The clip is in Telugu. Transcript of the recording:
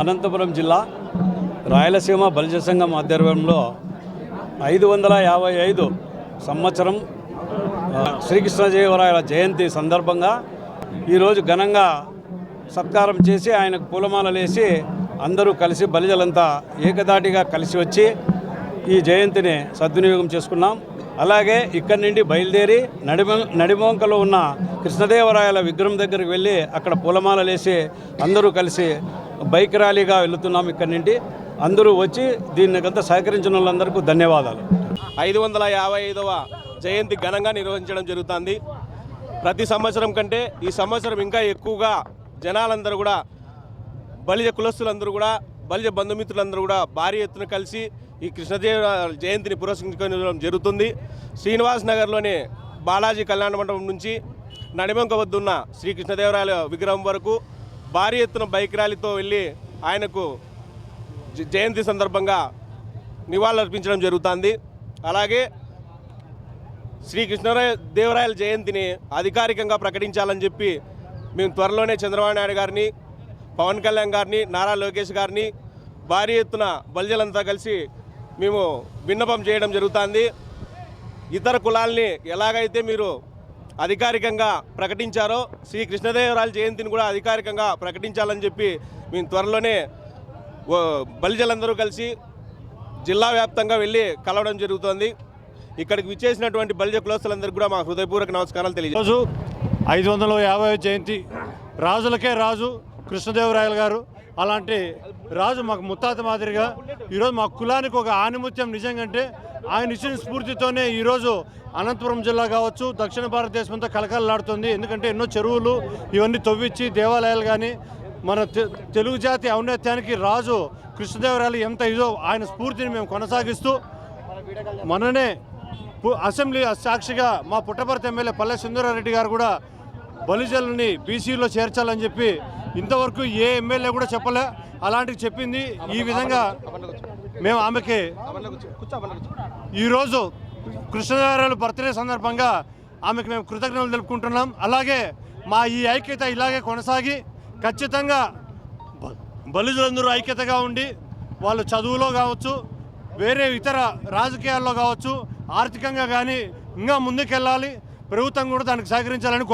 అనంతపురం జిల్లా రాయలసీమ బలిజ సంఘం ఆధ్వర్యంలో 555 సంవత్సరం శ్రీకృష్ణదేవరాయల జయంతి సందర్భంగా ఈరోజు ఘనంగా సత్కారం చేసి ఆయనకు పూలమాలలేసి అందరూ కలిసి బలిజలంతా ఏకదాటిగా కలిసి వచ్చి ఈ జయంతిని సద్వినియోగం చేసుకున్నాం. అలాగే ఇక్కడి నుండి బయలుదేరి నడిమొంకలో ఉన్న కృష్ణదేవరాయల విగ్రహం దగ్గరికి వెళ్ళి అక్కడ పూలమాలలేసి అందరూ కలిసి బైక్ ర్యాలీగా వెళుతున్నాం. ఇక్కడి నుండి అందరూ వచ్చి దీనికంతా సహకరించిన వాళ్ళందరికీ ధన్యవాదాలు. 555వ జయంతి ఘనంగా నిర్వహించడం జరుగుతుంది. ప్రతి సంవత్సరం కంటే ఈ సంవత్సరం ఇంకా ఎక్కువగా జనాలందరూ కూడా బలిజ కులస్తులందరూ కూడా బలిజ బంధుమిత్రులందరూ కూడా భారీ ఎత్తున కలిసి ఈ కృష్ణదేవ జయంతిని పురస్కరించుకోవడం జరుగుతుంది. శ్రీనివాస్ నగర్లోని బాలాజీ కళ్యాణ మండపం నుంచి నడిమంక వద్దున్న శ్రీ కృష్ణదేవరాయల విగ్రహం వరకు భారీ ఎత్తున బైక్ ర్యాలీతో వెళ్ళి ఆయనకు జయంతి సందర్భంగా నివాళులర్పించడం జరుగుతుంది. అలాగే శ్రీ కృష్ణదేవరాయల జయంతిని అధికారికంగా ప్రకటించాలని చెప్పి మేము త్వరలోనే చంద్రబాబు నాయుడు గారిని, పవన్ కళ్యాణ్ గారిని, నారా లోకేష్ గారిని భారీ ఎత్తున బలిజలంతా కలిసి మేము విన్నపం చేయడం జరుగుతుంది. ఇతర కులాల్ని ఎలాగైతే మీరు అధికారికంగా ప్రకటించారో శ్రీ కృష్ణదేవరాయల జయంతిని కూడా అధికారికంగా ప్రకటించాలని చెప్పి మేము త్వరలోనే బలిజలందరూ కలిసి జిల్లా వ్యాప్తంగా వెళ్ళి కలవడం జరుగుతుంది. ఇక్కడికి విచ్చేసినటువంటి బలిజ కులస్తులందరికీ కూడా మా హృదయపూర్వక నమస్కారాలు తెలియజేస్తాం. రోజు 550వ జయంతి, రాజులకే రాజు కృష్ణదేవరాయలు గారు. అలాంటి రాజు మాకు ముత్తాత మాదిరిగా ఈరోజు మా కులానికి ఒక ఆనిముత్యం. నిజంగా ఆయన ఇచ్చిన స్ఫూర్తితోనే ఈరోజు అనంతపురం జిల్లా కావచ్చు, దక్షిణ భారతదేశం అంతా కలకలలాడుతుంది. ఎందుకంటే ఎన్నో చెరువులు ఇవన్నీ తవ్వించి దేవాలయాలు కానీ మన తెలుగు జాతి ఔన్నత్యానికి రాజు కృష్ణదేవరాయలు ఎంత ఇదో ఆయన స్ఫూర్తిని మేము కొనసాగిస్తూ మననే అసెంబ్లీ సాక్షిగా మా పుట్టపర్తి ఎమ్మెల్యే పల్లె సుందరారెడ్డి గారు కూడా బలిజలని బీసీలో చేర్చాలని చెప్పి ఇంతవరకు ఏ ఎమ్మెల్యే కూడా చెప్పలే. అలాంటివి చెప్పింది. ఈ విధంగా మేము ఆమెకి ఈరోజు కృష్ణదేవరాయల బర్త్డే సందర్భంగా ఆమెకు మేము కృతజ్ఞతలు తెలుపుకుంటున్నాం. అలాగే మా ఈ ఐక్యత ఇలాగే కొనసాగి ఖచ్చితంగా బలిజలందరూ ఐక్యతగా ఉండి వాళ్ళు చదువులో కావచ్చు, వేరే ఇతర రాజకీయాల్లో కావచ్చు, ఆర్థికంగా కానీ ఇంకా ముందుకెళ్ళాలి. ప్రభుత్వం కూడా దానికి సహకరించాలని